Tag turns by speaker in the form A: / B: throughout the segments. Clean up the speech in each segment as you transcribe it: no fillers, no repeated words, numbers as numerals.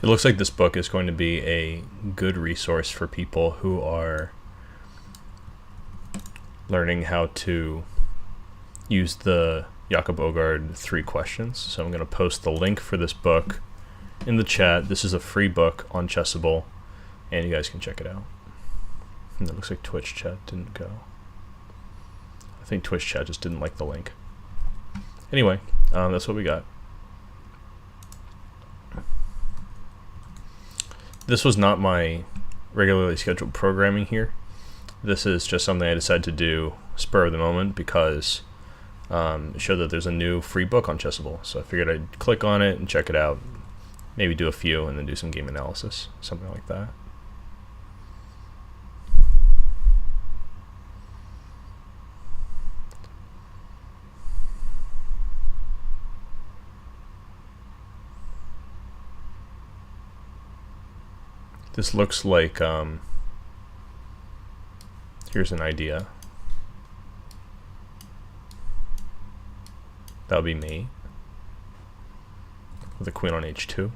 A: It looks like this book is going to be a good resource for people who are learning how to use the Jakob Ogard 3 questions. So I'm going to post the link for this book in the chat. This is a free book on Chessable, and you guys can check it out. And it looks like Twitch chat didn't go. I think Twitch chat just didn't like the link. Anyway, that's what we got. This was not my regularly scheduled programming here. This is just something I decided to do spur of the moment because it showed that there's a new free book on Chessable. So I figured I'd click on it and check it out, maybe do a few and then do some game analysis, something like that. This looks like, here's an idea. That would be me with a queen on h2.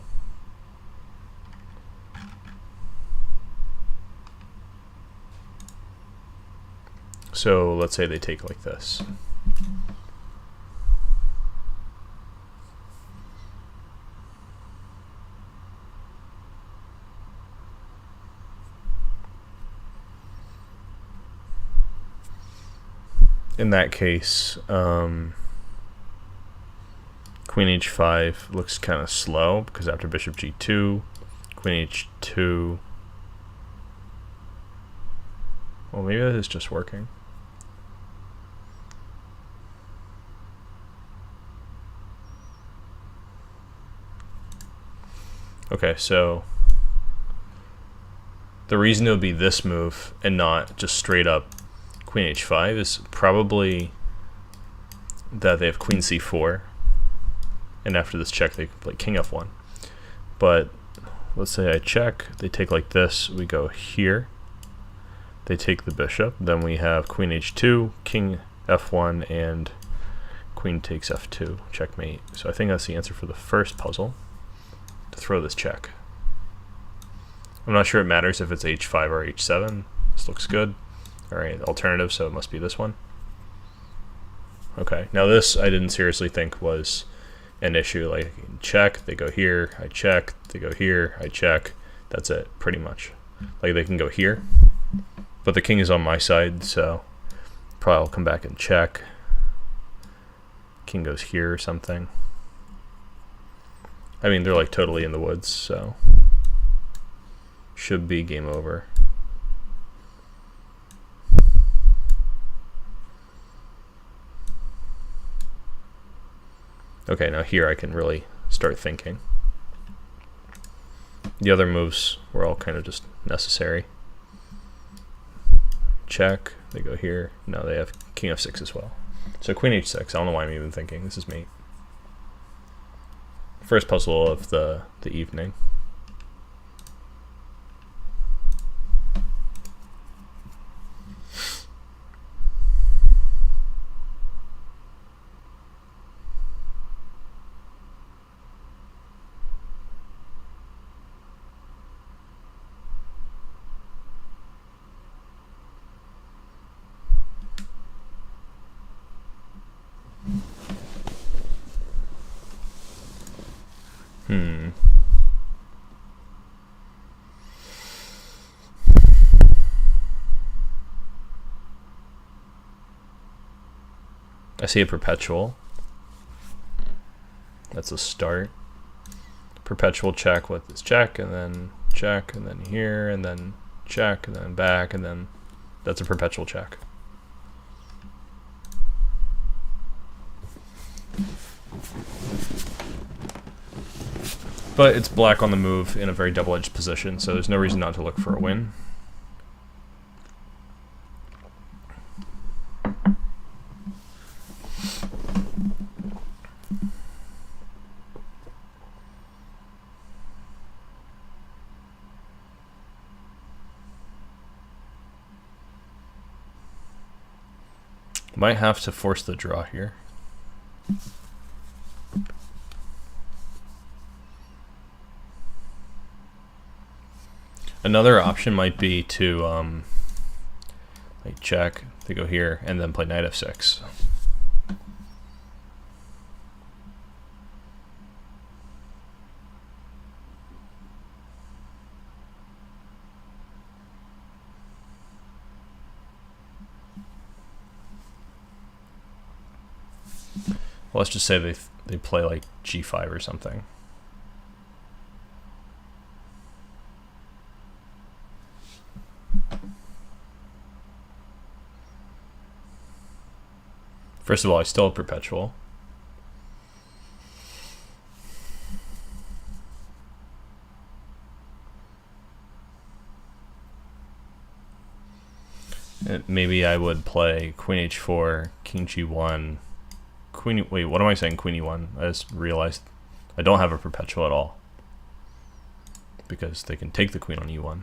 A: So let's say they take like this. In that case, queen h5 looks kind of slow because after bishop g2, queen h2. Well, maybe that is just working. Okay, so the reason it would be this move and not just straight up queen h5 is probably that they have queen c4, and after this check they play king f1. But let's say I check, they take like this, we go here, they take the bishop, then we have queen h2, king f1, and queen takes f2, checkmate. So I think that's the answer for the first puzzle, to throw this check. I'm not sure it matters if it's h5 or h7. This looks good. Alright, alternative, so it must be this one. Okay, now this I didn't seriously think was an issue. Like, check, they go here, I check, they go here, I check. That's it, pretty much. Like, they can go here, but the king is on my side, so probably I'll come back and check. King goes here or something. I mean, they're like totally in the woods, so should be game over. Okay, now here I can really start thinking. The other moves were all kind of just necessary. Check, they go here. Now they have king f6 as well. So queen h6, I don't know why I'm even thinking. This is mate. First puzzle of the evening. I see a perpetual. That's a start. Perpetual check with this check, and then here, and then check, and then back, and then that's a perpetual check. But it's black on the move in a very double-edged position, so there's no reason not to look for a win. Might have to force the draw here. Another option might be to like check, they go here, and then play knight f6. Well, let's just say they play like g5 or something. First of all, I still have perpetual. And maybe I would play queen h4, king g1, queen. Wait, what am I saying? Queen e1. I just realized I don't have a perpetual at all because they can take the queen on e1.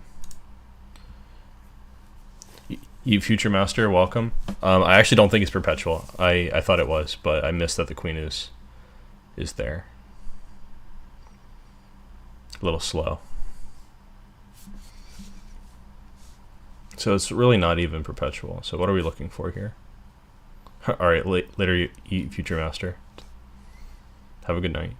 A: You future master, welcome. I actually don't think it's perpetual. I thought it was, but I missed that the queen is there. A little slow. So it's really not even perpetual. So what are we looking for here? All right, later, you future master. Have a good night.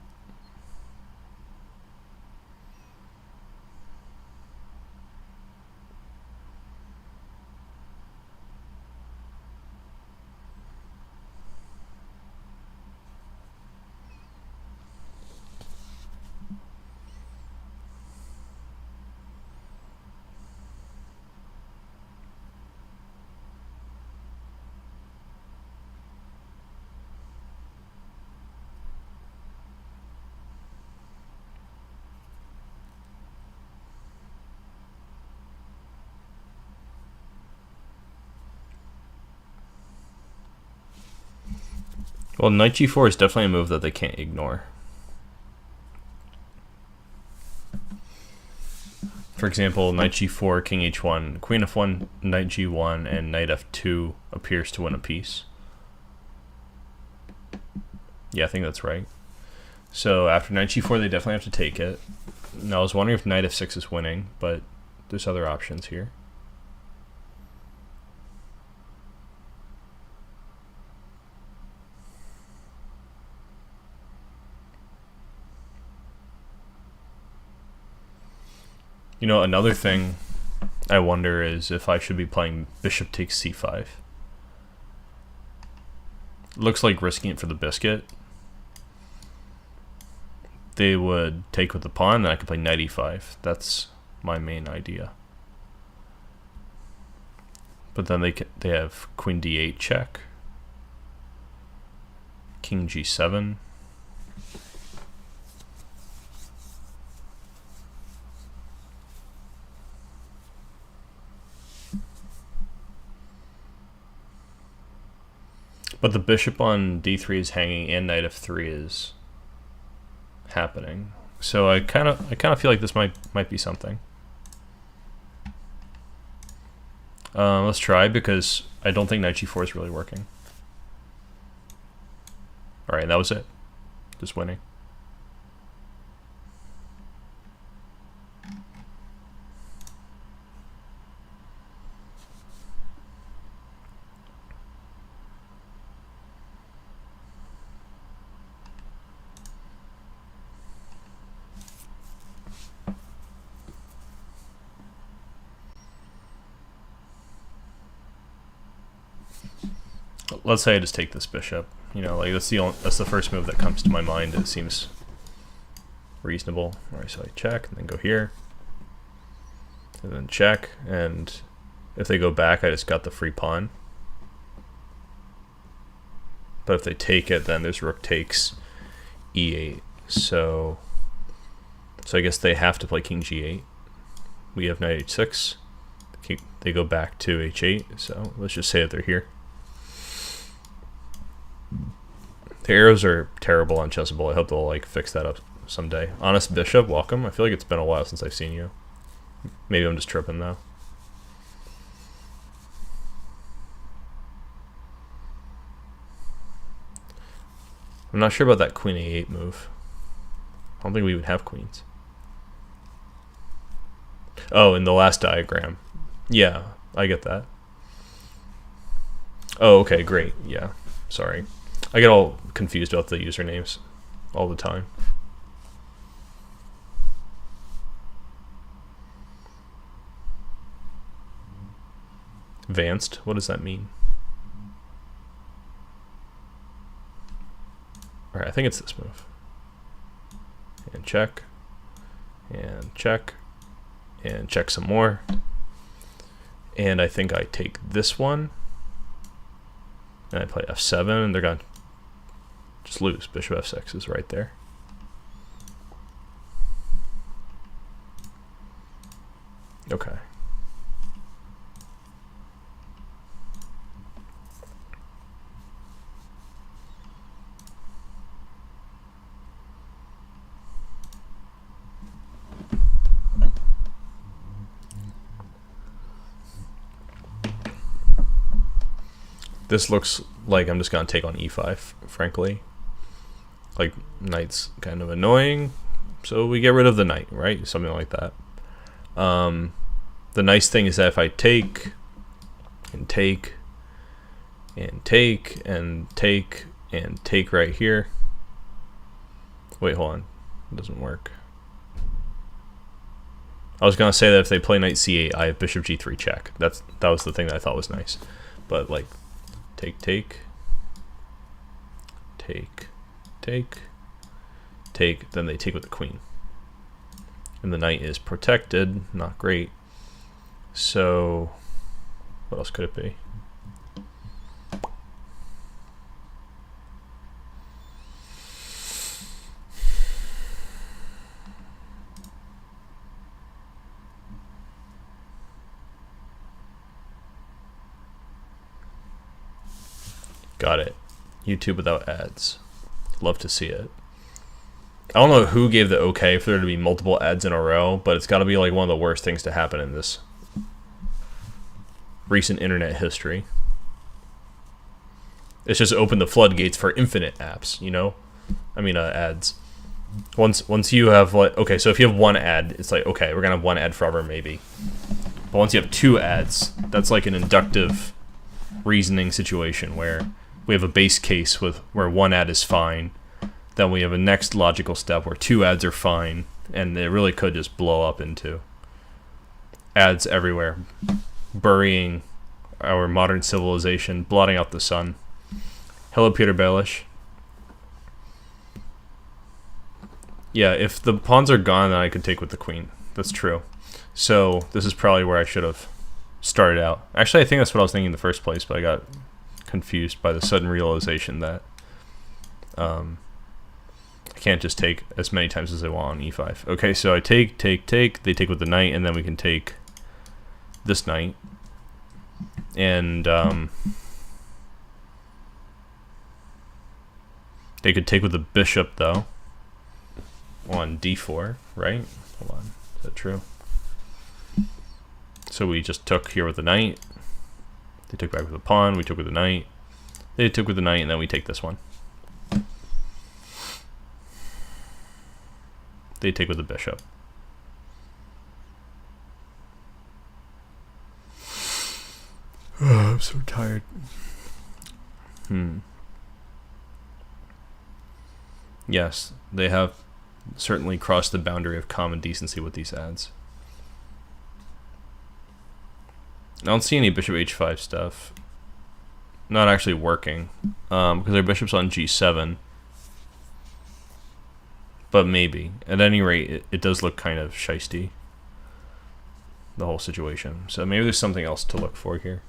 A: Well, knight g4 is definitely a move that they can't ignore. For example, knight g4, king h1, queen f1, knight g1, and knight f2 appears to win a piece. Yeah, I think that's right. So after knight g4, they definitely have to take it. Now I was wondering if knight f6 is winning, but there's other options here. You know, another thing I wonder is if I should be playing bishop takes c5. Looks like risking it for the biscuit. They would take with the pawn, then I could play knight e5. That's my main idea. But then they have queen d8 check, king g7. But the bishop on d3 is hanging and knight f3 is happening. So I kind of feel like this might be something. Let's try, because I don't think knight g4 is really working. All right, that was it. Just winning. Let's say I just take this bishop. You know, like that's the first move that comes to my mind. It seems reasonable. All right, so I check and then go here, and then check. And if they go back, I just got the free pawn. But if they take it, then there's rook takes e8. So I guess they have to play king g8. We have knight h6. They go back to h8. So let's just say that they're here. The arrows are terrible on Chessable. I hope they'll like fix that up someday. Honest Bishop, welcome. I feel like it's been a while since I've seen you. Maybe I'm just tripping though. I'm not sure about that queen a8 move. I don't think we would have queens. Oh, in the last diagram. Yeah, I get that. Oh, okay, great. Yeah, sorry. I get all confused about the usernames all the time. Advanced, what does that mean? All right, I think it's this move. And check, and check, and check some more. And I think I take this one, and I play f7, and they're gonna just lose. Bishop f6 is right there. Okay. This looks like I'm just gonna take on e5, frankly. Like, knight's kind of annoying, so we get rid of the knight, right? Something like that. The nice thing is that if I take, and take, and take, and take, and take right here. Wait, hold on. It doesn't work. I was gonna say that if they play knight c8, I have bishop g3 check. That was the thing that I thought was nice. But like, take, take, take, take, take, then they take with the queen. And the knight is protected, not great. So, what else could it be? Got it. YouTube without ads. Love to see it. I don't know who gave the okay for there to be multiple ads in a row, but it's got to be like one of the worst things to happen in this recent internet history. It's just opened the floodgates for infinite apps, you know? I mean, ads. Once you have, like, okay, so if you have one ad, it's like, okay, we're gonna have one ad forever, maybe. But once you have two ads, that's like an inductive reasoning situation where we have a base case with where one ad is fine. Then we have a next logical step where two ads are fine, and it really could just blow up into ads everywhere, burying our modern civilization, blotting out the sun. Hello, Peter Baelish. Yeah, if the pawns are gone, then I could take with the queen. That's true. So this is probably where I should have started out. Actually, I think that's what I was thinking in the first place, but I got confused by the sudden realization that I can't just take as many times as I want on e5. Okay, so I take, take, take. They take with the knight, and then we can take this knight. And they could take with the bishop, though, on d4, right? Hold on, is that true? So we just took here with the knight. They took back with the pawn. We took with the knight. They took with the knight, and then we take this one. They take with the bishop. Oh, I'm so tired. Yes, they have certainly crossed the boundary of common decency with these ads. I don't see any bishop h5 stuff. Not actually working, because their bishop's on g7. But maybe. At any rate, it does look kind of shisty, the whole situation. So maybe there's something else to look for here.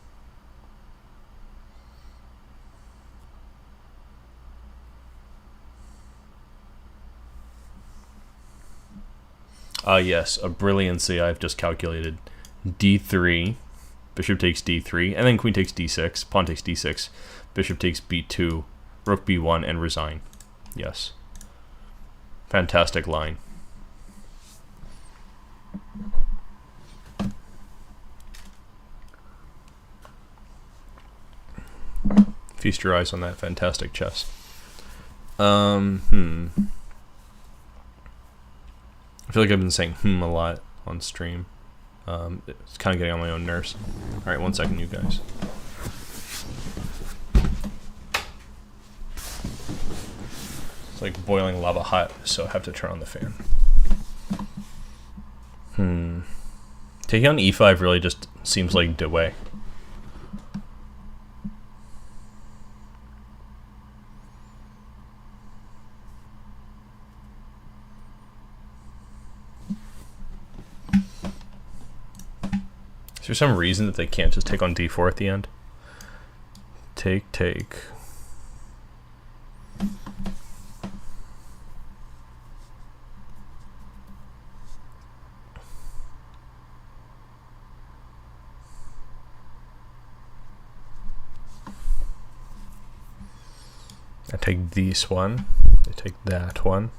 A: Yes, a brilliancy I've just calculated. d3, bishop takes d3, and then queen takes d6, pawn takes d6, bishop takes b2, rook b1, and resign. Yes. Fantastic line. Feast your eyes on that fantastic chess. I feel like I've been saying a lot on stream. It's kind of getting on my own nerves. All right, 1 second, you guys. It's like boiling lava hot, so I have to turn on the fan. Taking on e5 really just seems like Dewey. Is there some reason that they can't just take on d4 at the end? Take. I take this one, I take that one,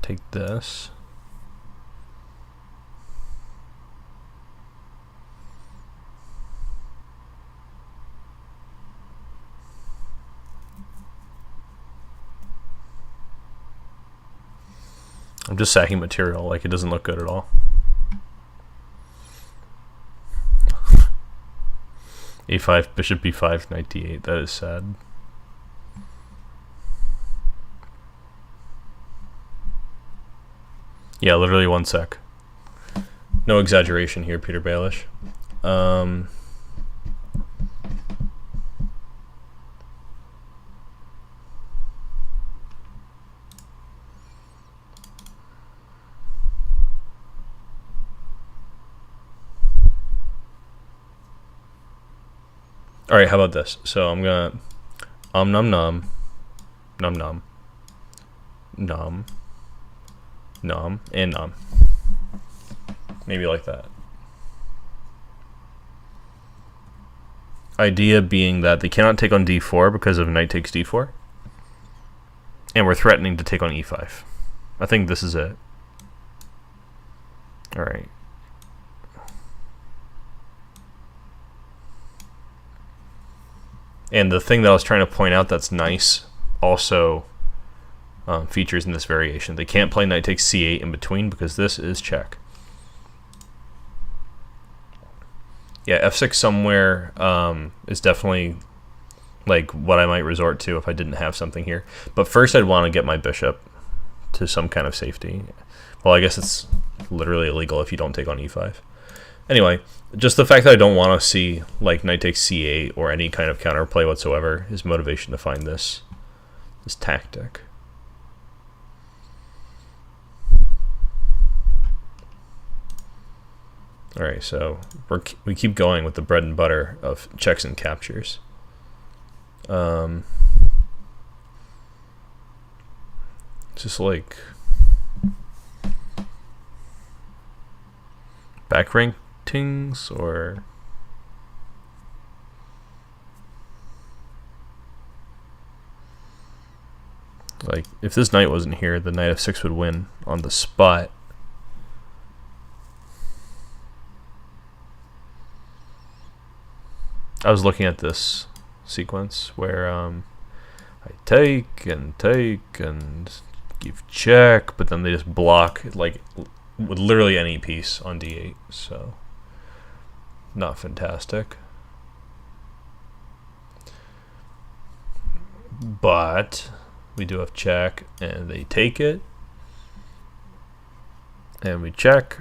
A: take this. I'm just sacking material, like it doesn't look good at all. a5, bishop b5, knight d8, that is sad. Yeah, literally 1 sec. No exaggeration here, Peter Baelish. All right, how about this? So I'm gonna nom nom and nom. Maybe like that. Idea being that they cannot take on d4 because of knight takes d4, and we're threatening to take on e5. I think this is it. All right. And the thing that I was trying to point out that's nice also features in this variation. They can't play knight takes c8 in between because this is check. Yeah, f6 somewhere is definitely like what I might resort to if I didn't have something here. But first I'd want to get my bishop to some kind of safety. Well, I guess it's literally illegal if you don't take on e5. Anyway, just the fact that I don't want to see like knight takes c8 or any kind of counterplay whatsoever is motivation to find this tactic. All right, so we keep going with the bread and butter of checks and captures. Just like back rankings or like if this knight wasn't here, the knight f6 would win on the spot. I was looking at this sequence where I take and give check, but then they just block like with literally any piece on d8, so not fantastic. But we do have check, and they take it, and we check.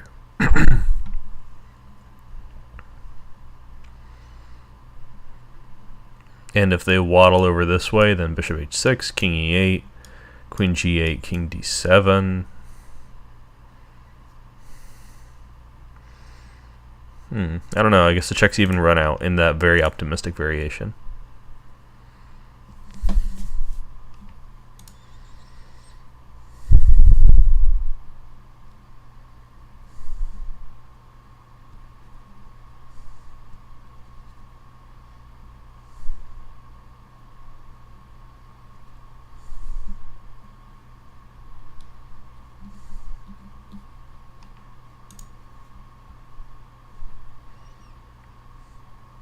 A: And if they waddle over this way, then bishop h6, king e8, queen g8, king d7. I don't know. I guess the checks even run out in that very optimistic variation.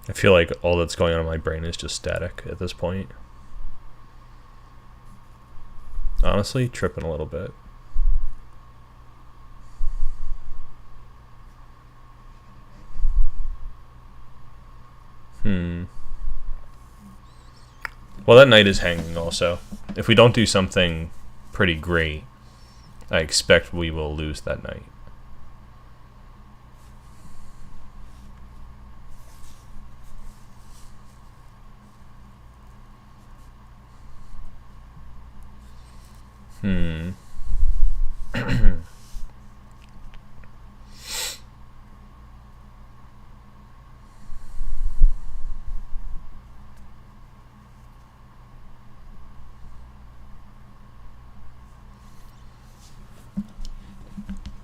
A: I feel like all that's going on in my brain is just static at this point. Honestly, tripping a little bit. Well, that knight is hanging also. If we don't do something pretty great, I expect we will lose that knight.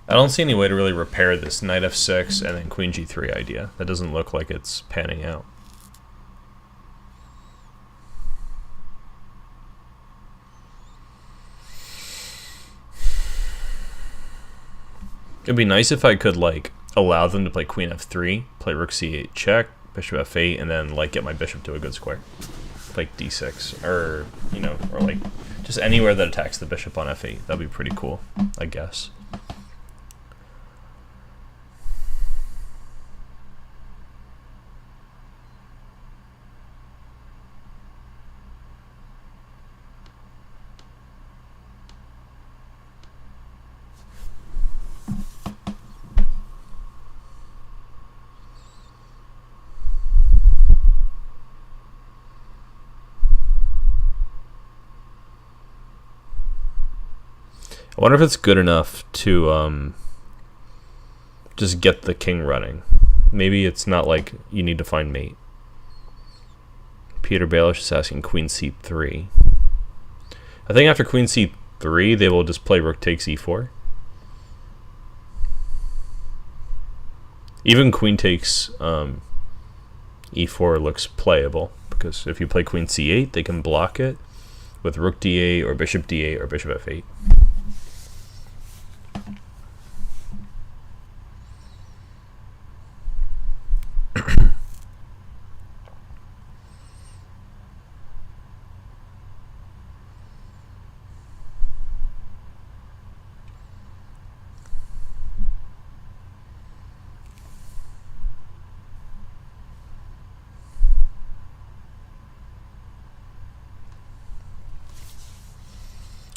A: I don't see any way to really repair this knight f6 and then queen g3 idea. That doesn't look like it's panning out. It'd be nice if I could like allow them to play queen f3, play rook c8 check, bishop f8, and then like get my bishop to a good square, like d6, or you know, or like just anywhere that attacks the bishop on f8. That'd be pretty cool, I guess. I wonder if it's good enough to just get the king running. Maybe it's not like you need to find mate. Peter Baelish is asking queen c3. I think after queen c3, they will just play rook takes e4. Even queen takes e4 looks playable, because if you play queen c8, they can block it with rook d8 or bishop d8 or bishop f8.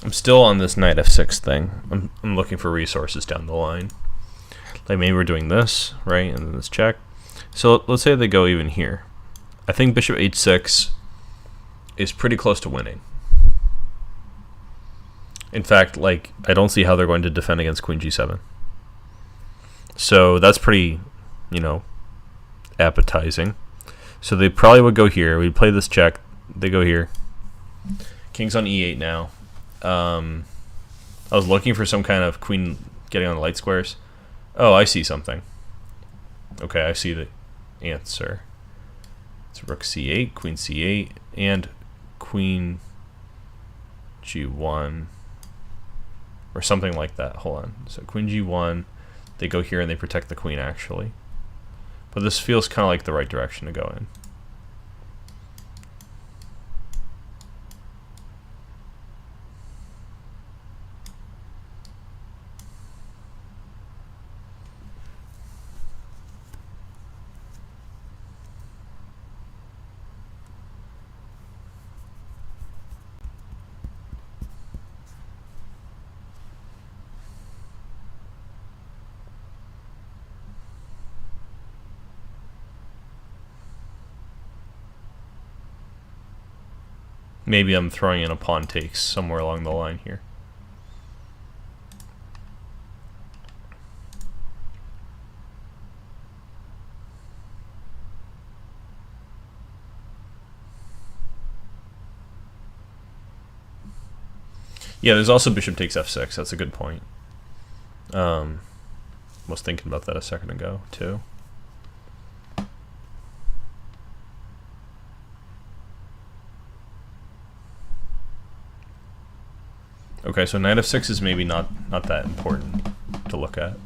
A: I'm still on this knight f6 thing. I'm looking for resources down the line. Like maybe we're doing this, right, and then this check. So let's say they go even here. I think bishop h6 is pretty close to winning. In fact, like I don't see how they're going to defend against queen g7. So that's pretty, you know, appetizing. So they probably would go here. We play this check. They go here. King's on e8 now. I was looking for some kind of queen getting on the light squares. Oh, I see something. Okay, I see the answer. It's rook c8, queen c8, and queen g1, or something like that. Hold on. So queen g1, they go here and they protect the queen actually. But this feels kind of like the right direction to go in. Maybe I'm throwing in a pawn takes somewhere along the line here. Yeah, there's also bishop takes f6. That's a good point. Was thinking about that a second ago too. Okay, so knight f6 is maybe not that important to look at.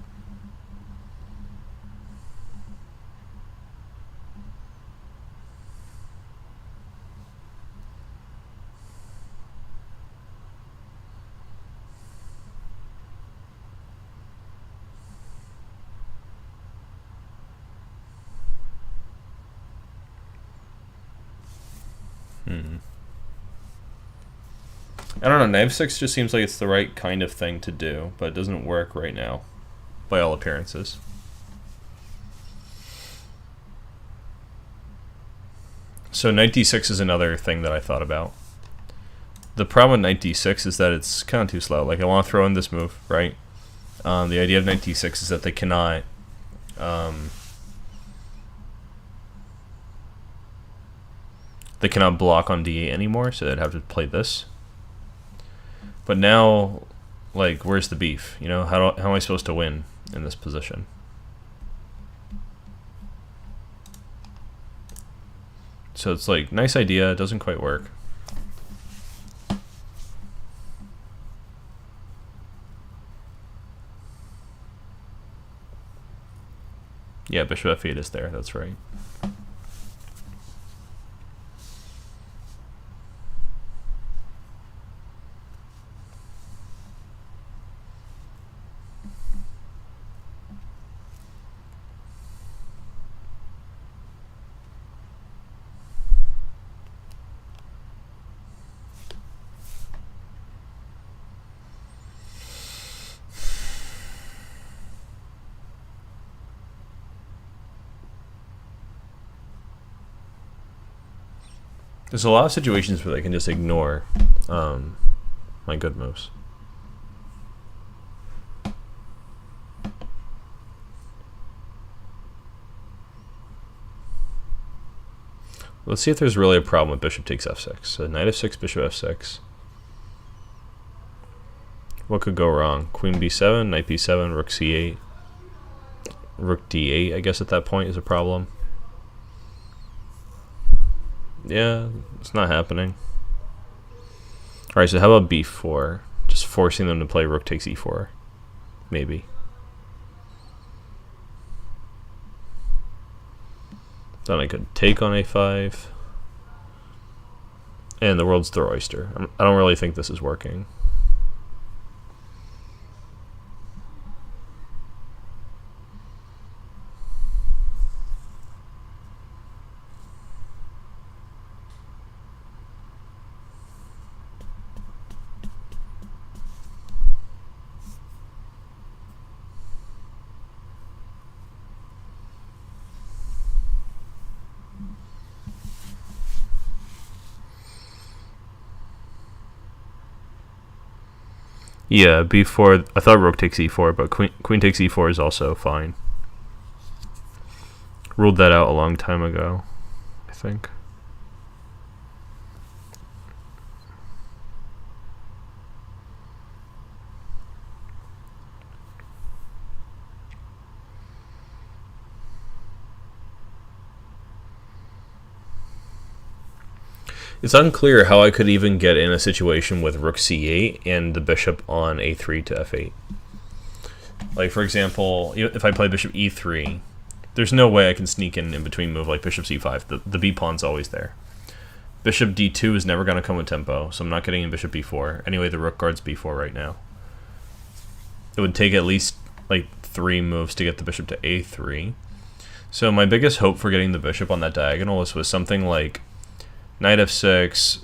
A: I don't know, knight f6 just seems like it's the right kind of thing to do, but it doesn't work right now, by all appearances. So knight d6 is another thing that I thought about. The problem with knight d6 is that it's kind of too slow. Like, I want to throw in this move, right? The idea of knight d6 is that they cannot... they cannot block on d8 anymore, so they'd have to play this. But now, like, where's the beef? You know, how am I supposed to win in this position? So it's like, nice idea, it doesn't quite work. Yeah, bishop f8 is there, that's right. There's a lot of situations where they can just ignore my good moves. Let's see if there's really a problem with bishop takes f6. So knight f6, bishop f6. What could go wrong? Queen b7, knight b7, rook c8. Rook d8, I guess at that point is a problem. Yeah, it's not happening. Alright, so how about b4? Just forcing them to play rook takes e4. Maybe. Then I could take on a5. And the world's their oyster. I don't really think this is working. Yeah, b4. I thought rook takes e4, but queen takes e4 is also fine. Ruled that out a long time ago, I think. It's unclear how I could even get in a situation with rook c8 and the bishop on a3 to f8. Like, for example, if I play bishop e3, there's no way I can sneak in between move like bishop c5. The b pawn's always there. Bishop d2 is never going to come with tempo, so I'm not getting in bishop b4. Anyway, the rook guards b4 right now. It would take at least like 3 moves to get the bishop to a3. So my biggest hope for getting the bishop on that diagonal was something like knight f6,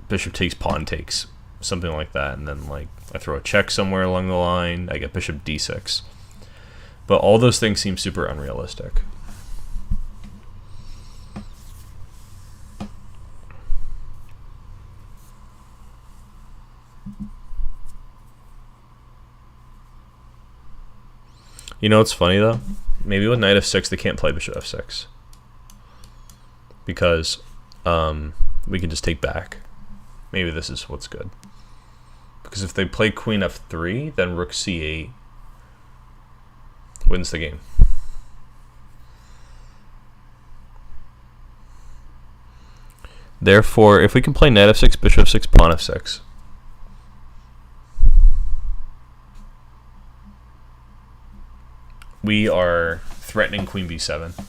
A: bishop takes, pawn takes, something like that, and then like I throw a check somewhere along the line, I get bishop d6. But all those things seem super unrealistic. You know what's funny though? Maybe with knight f6 they can't play bishop f6. Because we can just take back. Maybe this is what's good. Because if they play queen f3, then rook c8 wins the game. Therefore, if we can play knight f6, bishop f6, pawn f6, we are threatening queen b7.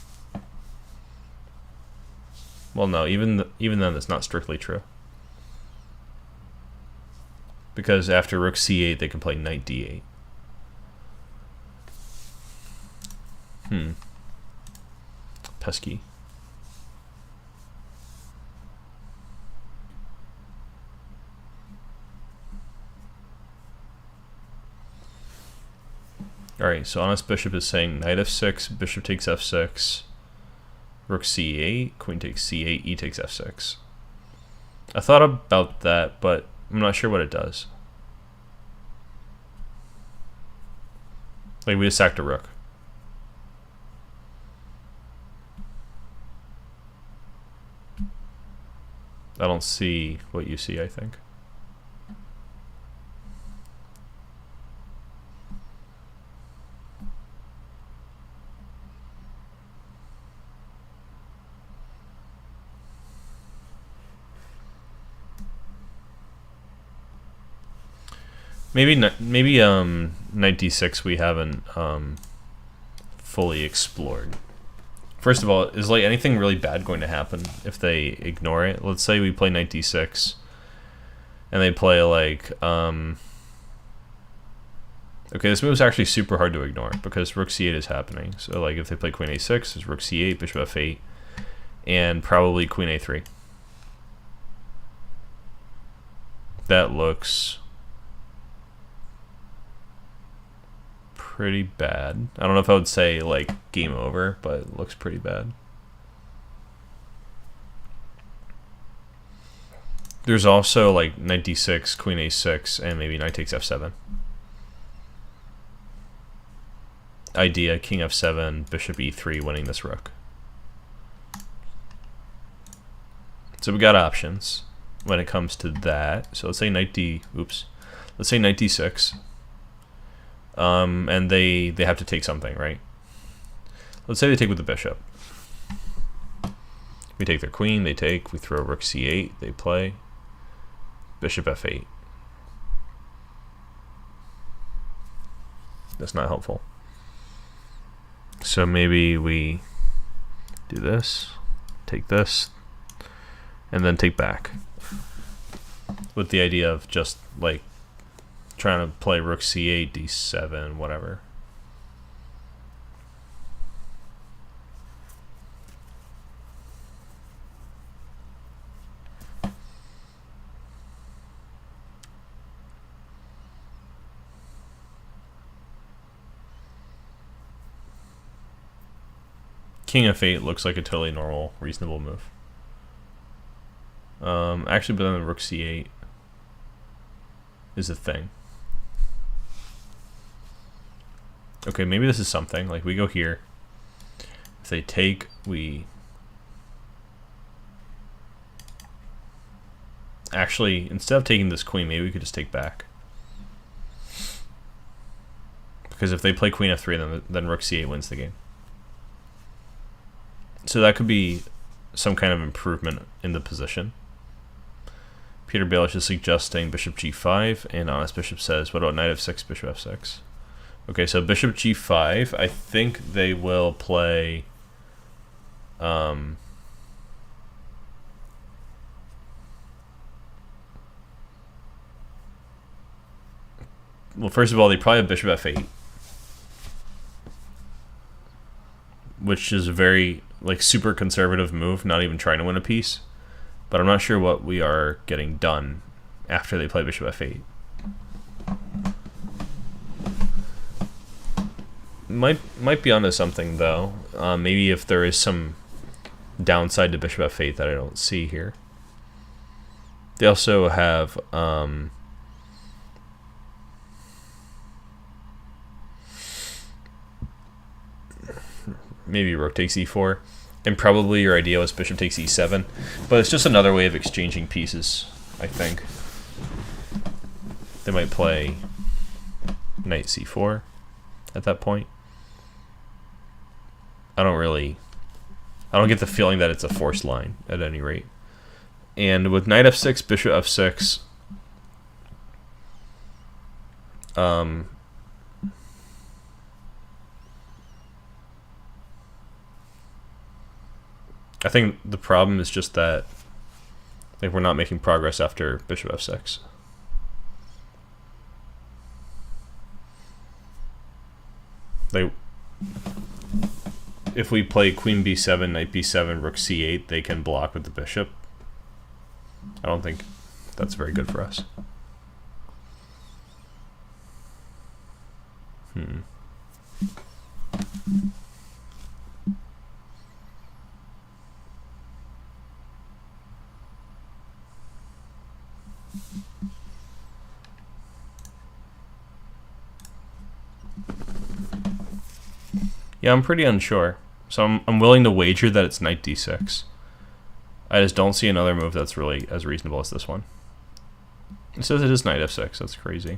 A: Well, no, even then, that's not strictly true. Because after rook c8, they can play knight d8. Pesky. Alright, so honest bishop is saying knight f6, bishop takes f6, rook c8, queen takes c8, e takes f6. I thought about that, but I'm not sure what it does. Like, we just sacked a rook. I don't see what you see, I think. Maybe knight d6 we haven't fully explored. First of all, is like anything really bad going to happen if they ignore it? Let's say we play knight d6 and they play like okay, this move is actually super hard to ignore because rook c8 is happening. So like if they play queen a6, it's rook c8, bishop f8, and probably queen a3. That looks pretty bad. I don't know if I would say like game over, but it looks pretty bad. There's also like knight d6, queen a6, and maybe knight takes f7. Idea, king f7, bishop e3, winning this rook. So we got options when it comes to that. So let's say knight d6. And they have to take something, right? Let's say they take with the bishop. We take their queen, they take, we throw rook c8, they play, bishop f8. That's not helpful. So maybe we do this, and then take back. With the idea of just like trying to play rook c8, d7, whatever. King f8 looks like a totally normal, reasonable move. Actually, but then rook c8 is a thing. Okay, maybe this is something. Like, we go here. If they take, we... Actually, instead of taking this queen, maybe we could just take back. Because if they play queen f3, then rook c8 wins the game. So that could be some kind of improvement in the position. Peter Baelish is suggesting bishop g5, and honest bishop says, what about knight f6, bishop f6? Okay, so bishop g5, I think they will play... well, first of all, they probably have bishop f8. Which is a very, like, super conservative move, not even trying to win a piece. But I'm not sure what we are getting done after they play bishop f8. Might be onto something, though. Maybe if there is some downside to bishop f8 that I don't see here. They also have... maybe rook takes e4, and probably your idea was bishop takes e7, but it's just another way of exchanging pieces, I think. They might play knight c4 at that point. I don't get the feeling that it's a forced line, at any rate. And with knight f6, bishop f6, I think the problem is just that, like, we're not making progress after bishop f6. Like, if we play queen b7, knight b7, rook c8, they can block with the bishop. I don't think that's very good for us. Yeah, I'm pretty unsure. So I'm willing to wager that it's knight d6. I just don't see another move that's really as reasonable as this one. It says it is knight f6. That's crazy.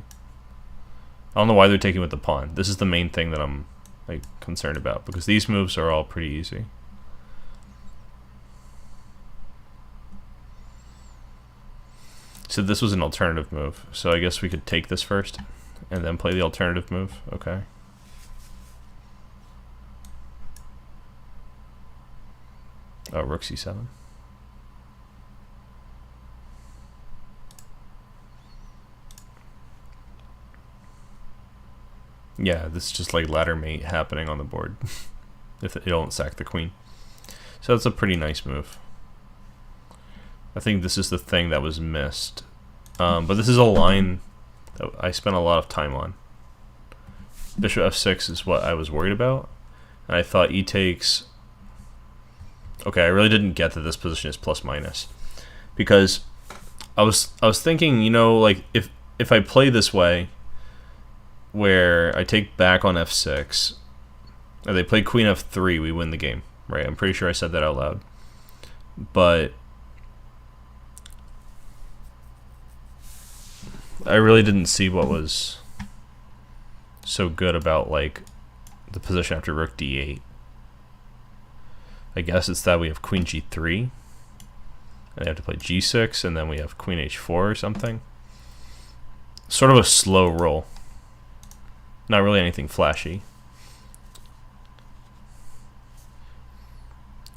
A: I don't know why they're taking with the pawn. This is the main thing that I'm like concerned about, because these moves are all pretty easy. So this was an alternative move. So I guess we could take this first and then play the alternative move. Okay. Oh, rook c7. Yeah, this is just like ladder mate happening on the board if they don't sack the queen. So that's a pretty nice move. I think this is the thing that was missed. But this is a line that I spent a lot of time on. Bishop f6 is what I was worried about. And I thought e takes... Okay, I really didn't get that this position is plus minus. Because I was thinking, you know, like if I play this way, where I take back on f6, and they play queen f3, we win the game, right? I'm pretty sure I said that out loud. But I really didn't see what was so good about like the position after rook d8. I guess it's that we have queen g3, and they have to play g6, and then we have queen h4 or something. Sort of a slow roll. Not really anything flashy.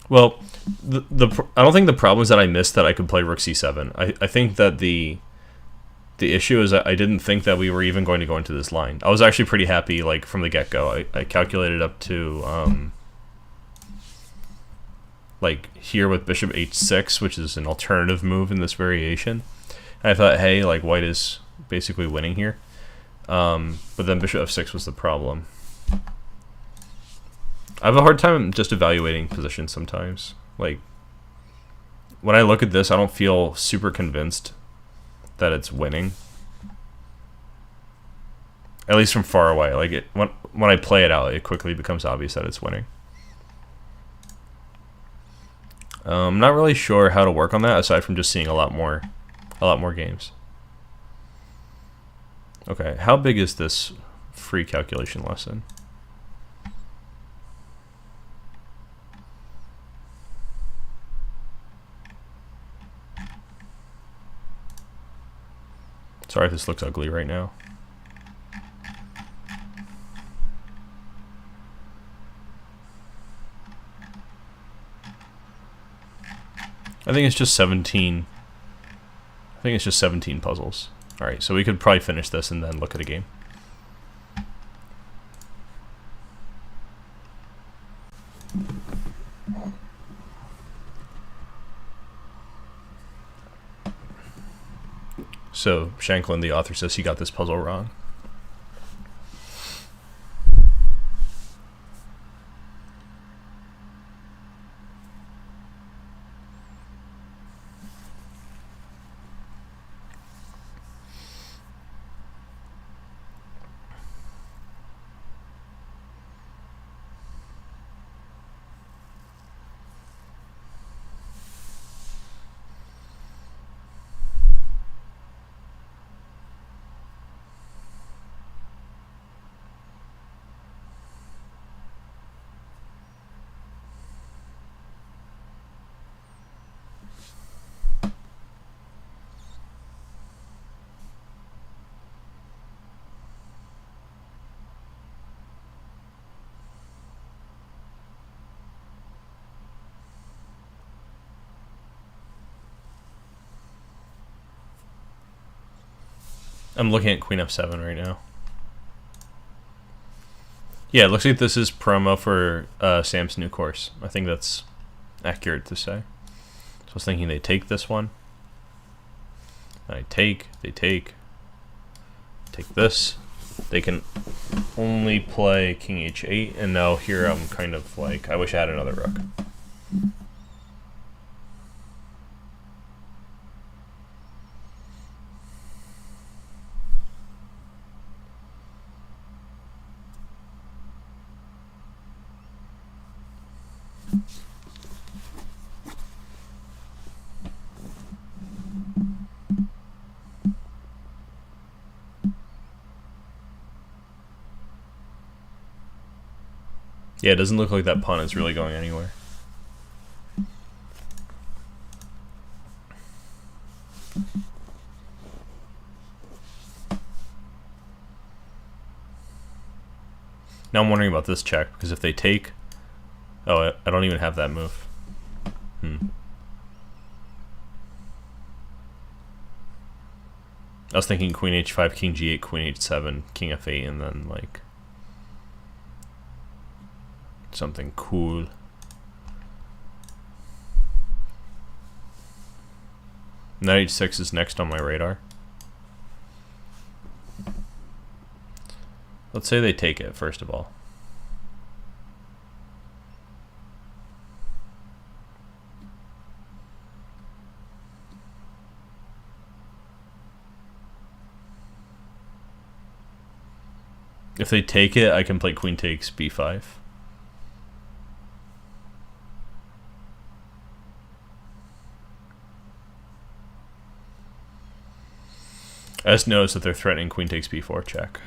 A: Well, I don't think the problem is that I missed that I could play rook c7. I think that the issue is that I didn't think that we were even going to go into this line. I was actually pretty happy, like, from the get-go. I calculated up to, like, here with bishop h6, which is an alternative move in this variation. And I thought, hey, like, white is basically winning here. But then bishop f6 was the problem. I have a hard time just evaluating positions sometimes. Like, when I look at this, I don't feel super convinced that it's winning. At least from far away. Like, when I play it out, it quickly becomes obvious that it's winning. I'm not really sure how to work on that, aside from just seeing a lot more games. Okay, how big is this free calculation lesson? Sorry if this looks ugly right now. I think it's just 17. I think it's just 17 puzzles. Alright, so we could probably finish this and then look at a game. So, Shankland, the author, says he got this puzzle wrong. I'm looking at queen f7 right now. Yeah, it looks like this is promo for Sam's new course. I think that's accurate to say. So I was thinking they take this one. They take this. They can only play king h8, and now here I'm kind of like, I wish I had another rook. Yeah, it doesn't look like that pawn is really going anywhere. Now I'm wondering about this check, because if they take... Oh, I don't even have that move. I was thinking queen h5, king g8, queen h7, king f8, and then like... something cool. Knight h6 is next on my radar. Let's say they take it, first of all. If they take it, I can play queen takes b5. I just noticed that they're threatening queen takes b4 check.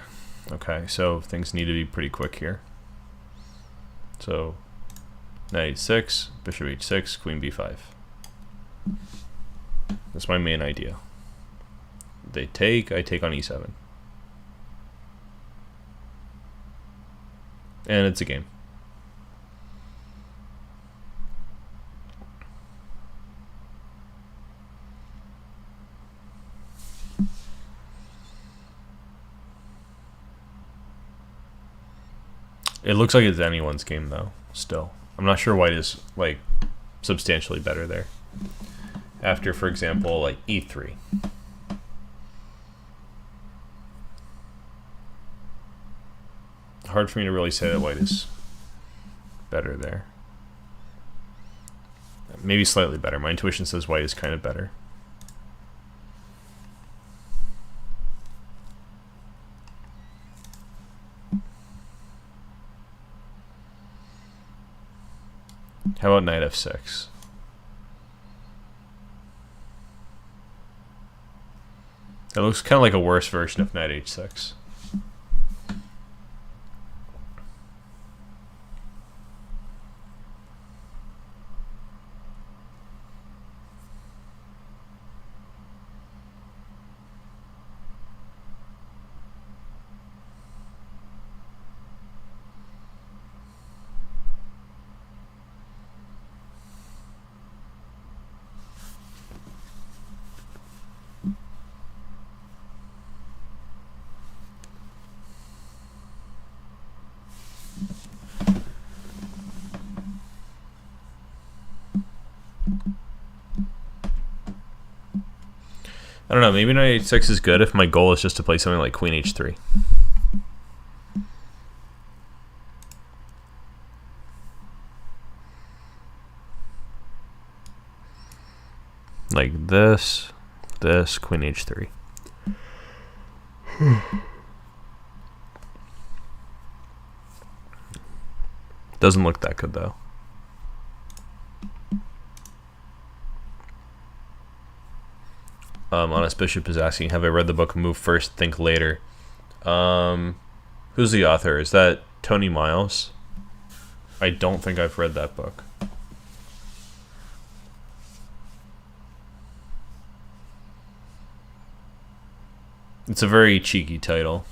A: Okay, so things need to be pretty quick here. So, knight h6, bishop h6, queen b5. That's my main idea. They take, I take on e7. And it's a game. It looks like it's anyone's game though, still. I'm not sure white is like substantially better there. After, for example, like e3. Hard for me to really say that white is better there. Maybe slightly better. My intuition says white is kind of better. How about knight f6? It looks kind of like a worse version of knight h6. I don't know, maybe knight h6 is good if my goal is just to play something like queen h3. Like this, queen h3. Doesn't look that good though. Honest Bishop is asking, have I read the book Move First, Think Later? Who's the author? Is that Tony Miles? I don't think I've read that book. It's a very cheeky title.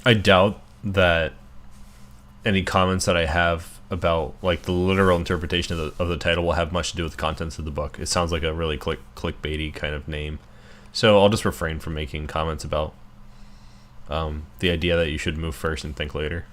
A: I doubt that any comments that I have about like the literal interpretation of the title will have much to do with the contents of the book. It sounds like a really clickbaity kind of name. So I'll just refrain from making comments about the idea that you should move first and think later.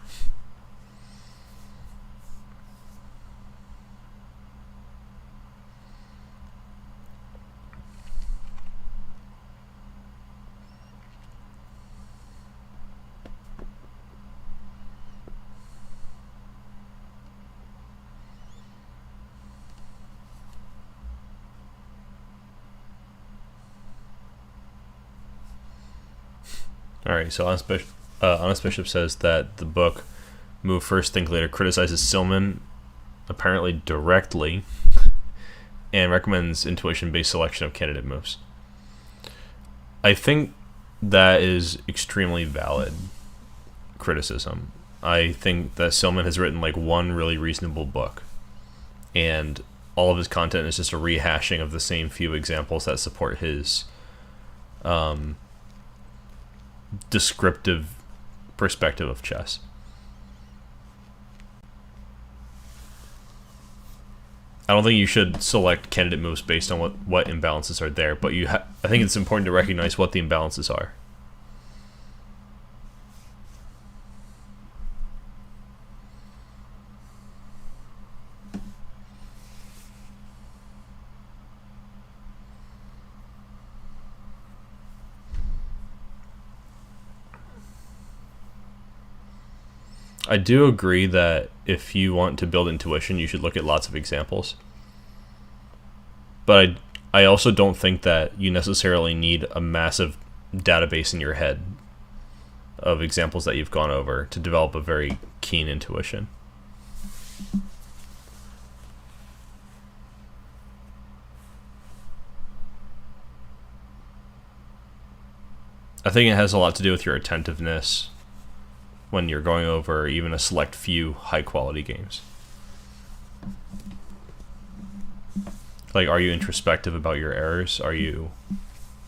A: Alright, so Honest Bishop says that the book Move First, Think Later criticizes Silman apparently directly and recommends intuition-based selection of candidate moves. I think that is extremely valid criticism. I think that Silman has written like one really reasonable book, and all of his content is just a rehashing of the same few examples that support his descriptive perspective of chess. I don't think you should select candidate moves based on what imbalances are there, but I think it's important to recognize what the imbalances are. I do agree that if you want to build intuition, you should look at lots of examples. But I also don't think that you necessarily need a massive database in your head of examples that you've gone over to develop a very keen intuition. I think it has a lot to do with your attentiveness when you're going over even a select few high-quality games. Like, are you introspective about your errors? Are you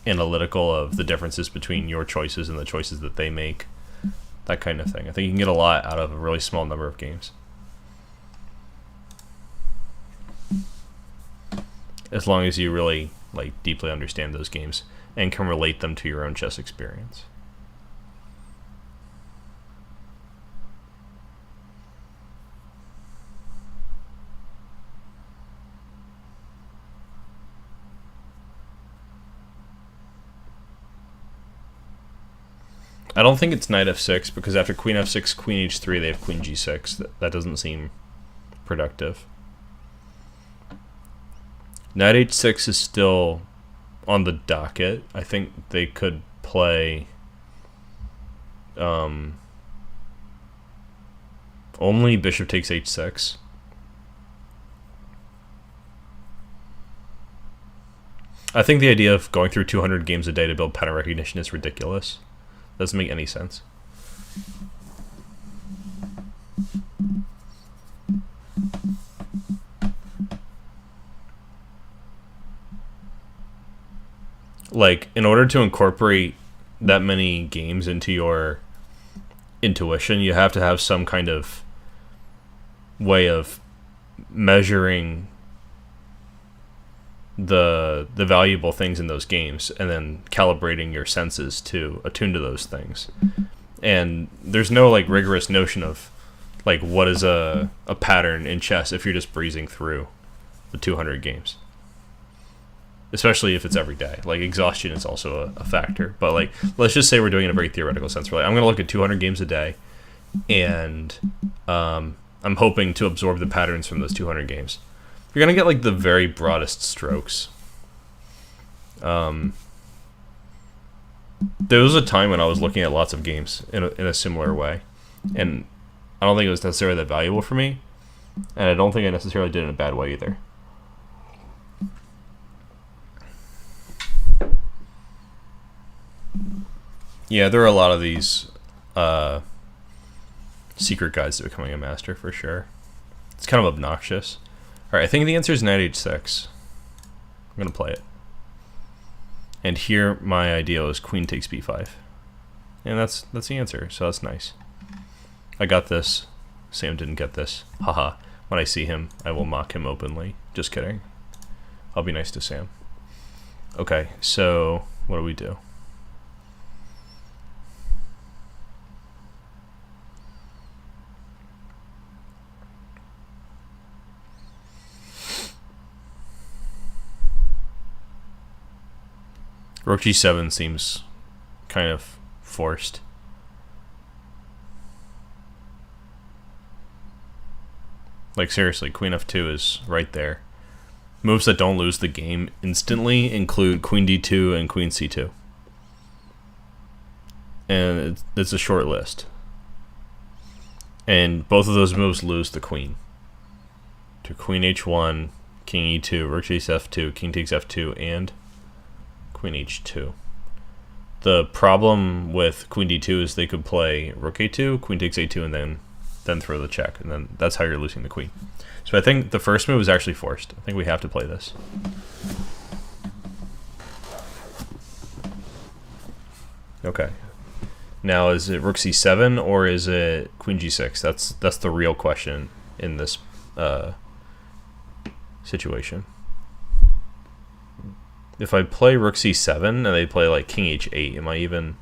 A: analytical of the differences between your choices and the choices that they make? That kind of thing. I think you can get a lot out of a really small number of games, as long as you really like deeply understand those games and can relate them to your own chess experience. I don't think it's knight f6, because after queen f6, queen h3, they have queen g6. That doesn't seem productive. Knight h6 is still on the docket. I think they could play only bishop takes h6. I think the idea of going through 200 games a day to build pattern recognition is ridiculous. Doesn't make any sense. Like, in order to incorporate that many games into your intuition, you have to have some kind of way of measuring the valuable things in those games and then calibrating your senses to attune to those things. And there's no like rigorous notion of like what is a pattern in chess if you're just breezing through the 200 games, especially if it's every day. Like, exhaustion is also a factor, but like, let's just say we're doing it in a very theoretical sense. We're like, I'm going to look at 200 games a day, and I'm hoping to absorb the patterns from those 200 games. You're going to get like the very broadest strokes. There was a time when I was looking at lots of games in a similar way, and I don't think it was necessarily that valuable for me, and I don't think I necessarily did it in a bad way either. Yeah, there are a lot of these secret guides to becoming a master, for sure. It's kind of obnoxious. Alright, I think the answer is knight h6. I'm going to play it. And here, my idea is queen takes b5. And that's the answer, so that's nice. I got this. Sam didn't get this. Haha. When I see him, I will mock him openly. Just kidding. I'll be nice to Sam. Okay, so what do we do? Rook g7 seems kind of forced. Like, seriously, queen f2 is right there. Moves that don't lose the game instantly include queen d2 and queen c2. and it's a short list. And both of those moves lose the queen. To queen h1, king e2, rook takes f2, king takes f2, and queen h2. The problem with queen d2 is they could play rook a2, queen takes a2, and then throw the check, and then that's how you're losing the queen. So I think the first move is actually forced. I think we have to play this. Okay. Now, is it rook c7 or is it queen g6? That's the real question in this situation. If I play rook c7 and they play like king h8, am I even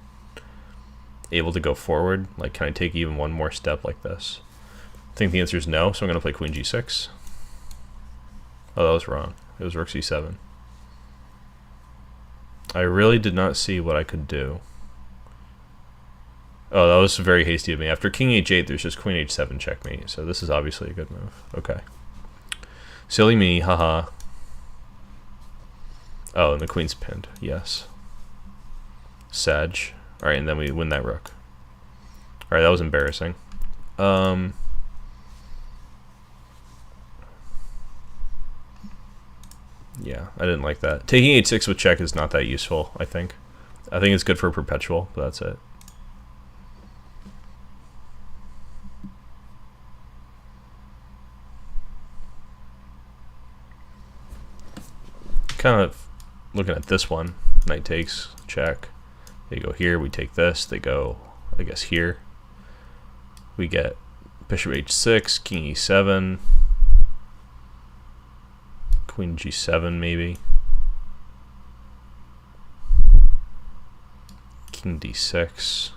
A: able to go forward? Like, can I take even one more step like this? I think the answer is no, so I'm going to play queen g6. Oh, that was wrong. It was rook c7. I really did not see what I could do. Oh, that was very hasty of me. After king h8, there's just queen h7 checkmate, so this is obviously a good move. Okay. Silly me, haha. Oh, and the queen's pinned. Yes. Sag. Alright, and then we win that rook. Alright, that was embarrassing. Yeah, I didn't like that. Taking h6 with check is not that useful, I think. I think it's good for perpetual, but that's it. Kind of looking at this one. Knight takes, check. They go here, we take this. They go, I guess, here. We get bishop h6, king e7, queen g7 maybe, king d6.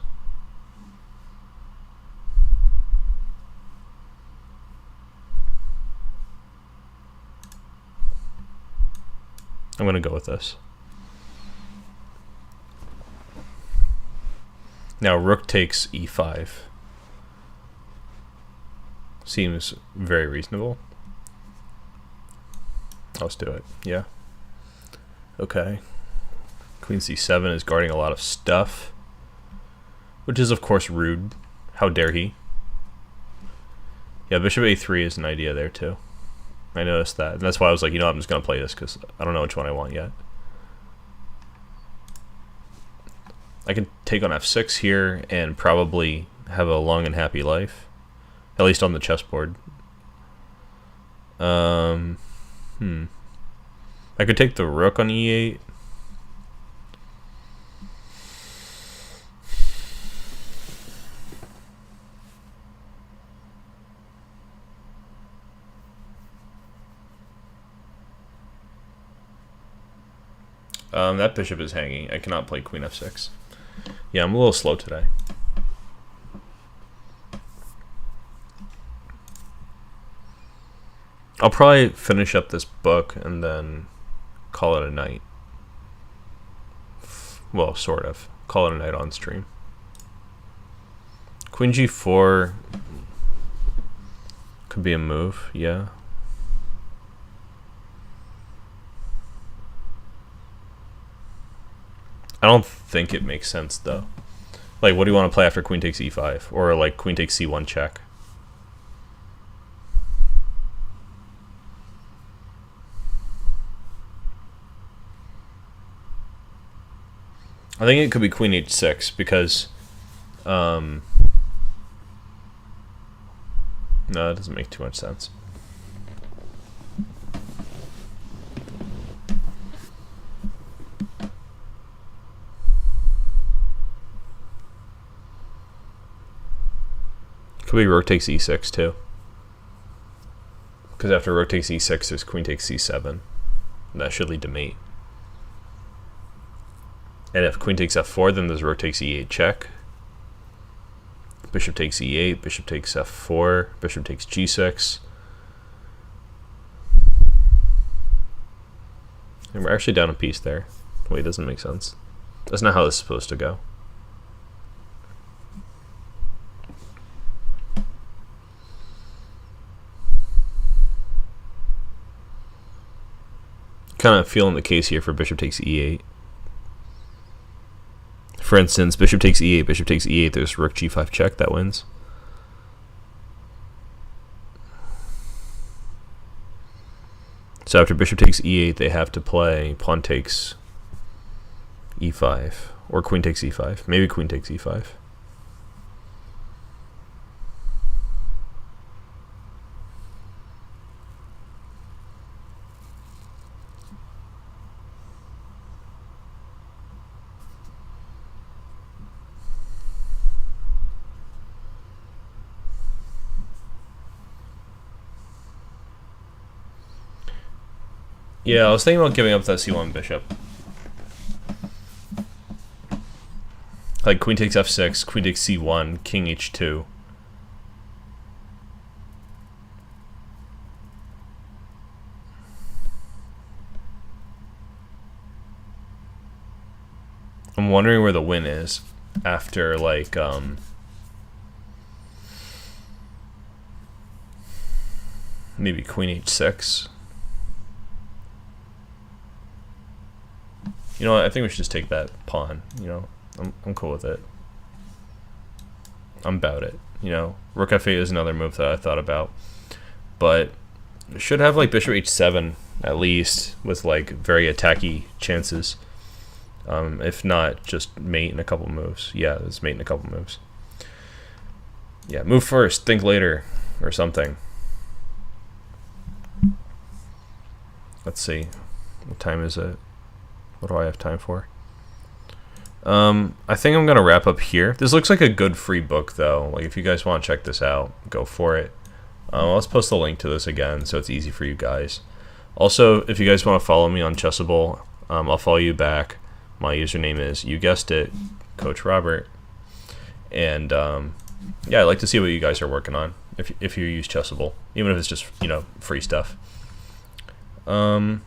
A: I'm going to go with this. Now rook takes e5. Seems very reasonable. Let's do it. Yeah. Okay. Queen c7 is guarding a lot of stuff, which is of course rude. How dare he? Yeah, bishop a3 is an idea there too. I noticed that, and that's why I was like, you know, I'm just gonna play this because I don't know which one I want yet. I can take on f6 here and probably have a long and happy life, at least on the chessboard. I could take the rook on e8. That bishop is hanging. I cannot play queen f6. Yeah, I'm a little slow today. I'll probably finish up this book and then call it a night. Well, sort of. Call it a night on stream. Queen g4 could be a move, yeah. I don't think it makes sense though. Like, what do you want to play after queen takes e5? Or like queen takes c1 check? I think it could be queen h6 because no, it doesn't make too much sense. Could be rook takes e6 too. Because after rook takes e6, there's queen takes c7. And that should lead to mate. And if queen takes f4, then there's rook takes e8 check. Bishop takes e8, bishop takes f4, bishop takes g6. And we're actually down a piece there. Wait, it doesn't make sense. That's not how this is supposed to go. Kind of feeling the case here for bishop takes e8. for instance, bishop takes e8, bishop takes e8, there's rook g5 check, that wins. So after bishop takes e8, they have to play pawn takes e5, or queen takes e5. Maybe queen takes e5. Yeah, I was thinking about giving up that c1 bishop. Like queen takes f6, queen takes c1, king h2. I'm wondering where the win is after, like, maybe queen h6. You know what, I think we should just take that pawn, you know. I'm cool with it. I'm about it, you know. Rook f8 is another move that I thought about. But should have like bishop h7 at least, with like very attacky chances. If not, just mate in a couple moves. Yeah, let's mate in a couple moves. Yeah, move first, think later, or something. Let's see. What time is it? What do I have time for? I think I'm gonna wrap up here. This looks like a good free book though. Like if you guys want to check this out, go for it. Let's post the link to this again so it's easy for you guys. Also, if you guys want to follow me on Chessable, I'll follow you back. My username is, you guessed it, Coach Robert. And yeah, I'd like to see what you guys are working on if you use Chessable, even if it's just, you know, free stuff. Okay, I'm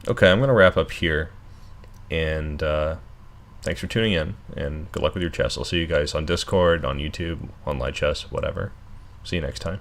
A: gonna wrap up here. And thanks for tuning in, and good luck with your chess. I'll see you guys on Discord, on YouTube, on Light Chess, whatever. See you next time.